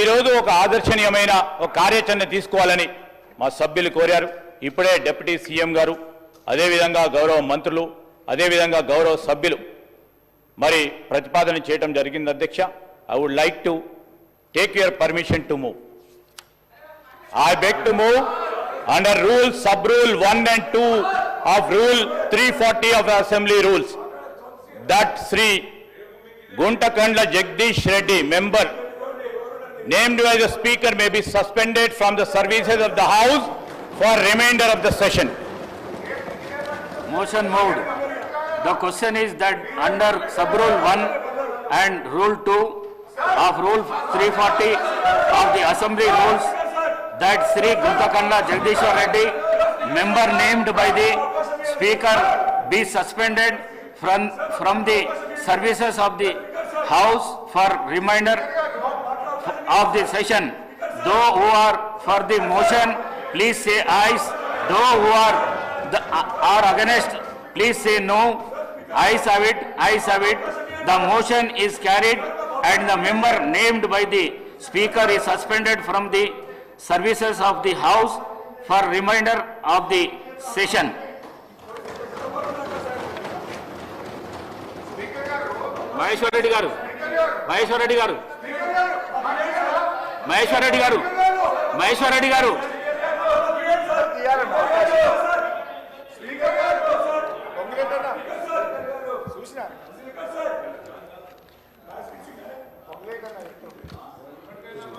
ఈరోజు ఒక ఆదర్శనీయమైన ఒక కార్యాచరణ తీసుకోవాలని మా సభ్యులు కోరారు. ఇప్పుడే డిప్యూటీ సీఎం గారు, అదేవిధంగా గౌరవ మంత్రులు, అదేవిధంగా గౌరవ సభ్యులు మరి ప్రతిపాదన చేయడం జరిగింది. అధ్యక్ష, I would like to take your permission to move. I beg to move under rule, sub-rule 1 and 2 of Rule 340 of the Assembly Rules that Sri Guntakandla Jagdish Reddy, member named by the Speaker, may be suspended from the services of the House for remainder of the session. Motion moved. The question is that under sub-rule 1 and Rule 2 of Rule 340 of the Assembly Rules, that Sri Guntakandla Jagdishwar Reddy, member named by the Speaker, be suspended from the services of the House for remainder of the session. Those who are for the motion, please say ayes. Those who are against, please say no. Ayes have it. Ayes have it. The motion is carried, and the member named by the Speaker is suspended from the services of the House for remainder of the session. Maheshwar Reddy garu, Maheshwar Reddy garu, Maheshwar Reddy garu, Maheshwar Reddy garu.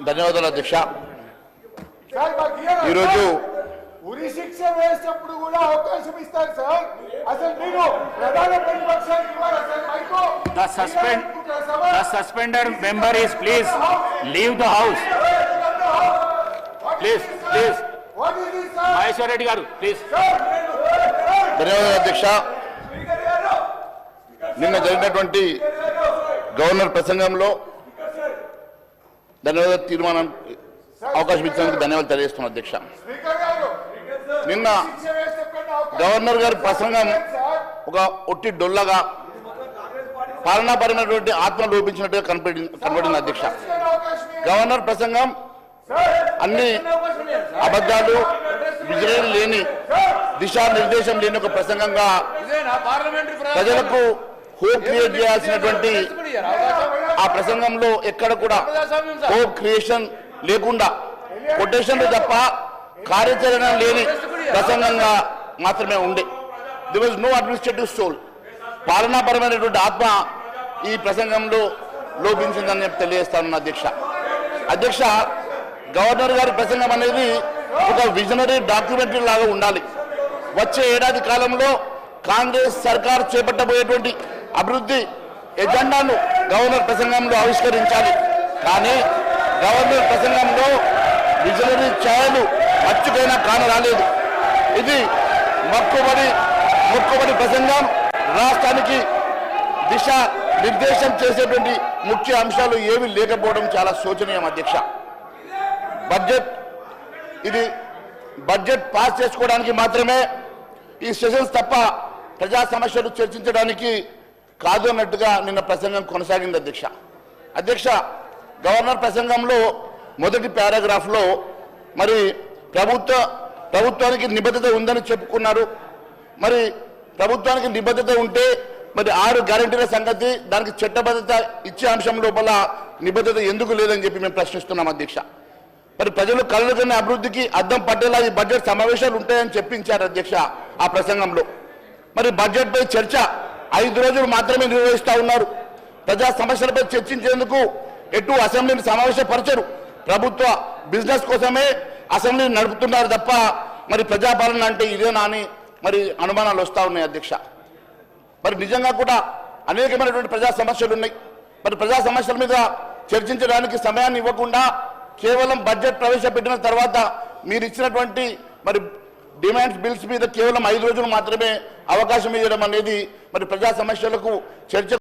ధన్యవాదాలు అధ్యక్ష. ఈరోజు ఉరి శిక్ష వేసినప్పుడు కూడా అవకాశం ఇస్తారు sir. అసలు మీరు ప్రధాన ప్రతిపక్షానికి ఇవ్వాలి sir. The suspended member is please leave the house. Please. Maheshwar Reddy garu, please. ధన్యవాదాలు అధ్యక్ష. నిన్న జరిగినటువంటి గవర్నర్ ప్రసంగంలో ధన్యవాద తీర్మానం అవకాశం ఇచ్చినందుకు ధన్యవాదాలు తెలియజేస్తున్నాను అధ్యక్ష. నిన్న గవర్నర్ గారి ప్రసంగం ఒక ఒట్టి డొల్లగా పాలనాపరమైనటువంటి ఆత్మ లోపించినట్టుగా కనపడింది అధ్యక్ష. గవర్నర్ ప్రసంగం అన్ని అబద్ధాలు, విజయం లేని, దిశానిర్దేశం లేని ఒక ప్రసంగంగా ప్రజలకు హోప్ క్రియేట్ చేయాల్సినటువంటి ఆ ప్రసంగంలో ఎక్కడ కూడా హోప్ క్రియేషన్ లేకుండా కొటేషన్లు తప్ప కార్యాచరణ లేని ప్రసంగంగా మాత్రమే ఉండే. There was no administrative soul. పాలనాపరమైనటువంటి ఆత్మ ఈ ప్రసంగంలో లోపించిందని తెలియజేస్తాను అధ్యక్ష. గవర్నర్ గారి ప్రసంగం అనేది ఒక విజనరీ డాక్యుమెంటరీ లాగా ఉండాలి. వచ్చే ఏడాది కాలంలో కాంగ్రెస్ సర్కార్ చేపట్టబోయేటువంటి అభివృద్ధి ఎజెండాను గవర్నర్ ప్రసంగంలో ఆవిష్కరించాలి. కానీ గవర్నర్ ప్రసంగంలో విజనరీ ఛాయలు మచ్చుకైనా కానరాలేదు. ఇది మొక్కుబడి ప్రసంగం. రాష్ట్రానికి దిశ నిర్దేశం చేసేటువంటి ముఖ్య అంశాలు ఏవి లేకపోవడం చాలా శోచనీయం అధ్యక్ష. బడ్జెట్ పాస్ చేసుకోవడానికి మాత్రమే ఈ సెషన్స్ తప్ప ప్రజా సమస్యలు చర్చించడానికి కాదు అన్నట్టుగా నిన్న ప్రసంగం కొనసాగింది అధ్యక్ష. గవర్నర్ ప్రసంగంలో మొదటి పారాగ్రాఫ్లో మరి ప్రభుత్వానికి నిబద్ధత ఉందని చెప్పుకున్నారు. మరి ప్రభుత్వానికి నిబద్ధత ఉంటే మరి 6 గ్యారెంటీల సంగతి, దానికి చట్టబద్ధత ఇచ్చే అంశం లోపల నిబద్ధత ఎందుకు లేదని చెప్పి మేము ప్రశ్నిస్తున్నాం అధ్యక్ష. మరి ప్రజలు కళ్ళు కన్న అభివృద్ధికి అద్దం పట్టేలా ఈ బడ్జెట్ సమావేశాలు ఉంటాయని చెప్పించారు అధ్యక్ష ఆ ప్రసంగంలో. మరి బడ్జెట్పై చర్చ 5 రోజులు మాత్రమే నిర్వహిస్తూ ఉన్నారు. ప్రజా సమస్యలపై చర్చించేందుకు ఎటు అసెంబ్లీని సమావేశపరచరు. ప్రభుత్వ బిజినెస్ కోసమే అసెంబ్లీని నడుపుతున్నారు తప్ప మరి ప్రజాపాలన అంటే ఇదేనా అని మరి అనుమానాలు వస్తూ ఉన్నాయి అధ్యక్ష. మరి నిజంగా కూడా అనేకమైనటువంటి ప్రజా సమస్యలు ఉన్నాయి. మరి ప్రజా సమస్యల మీద చర్చించడానికి సమయాన్ని ఇవ్వకుండా కేవలం బడ్జెట్ ప్రవేశపెట్టిన తర్వాత మీరు ఇచ్చినటువంటి మరి డిమాండ్స్ బిల్స్ మీద కేవలం 5 రోజులు మాత్రమే అవకాశం ఇవ్వడం అనేది మరి ప్రజా సమస్యలకు చర్చ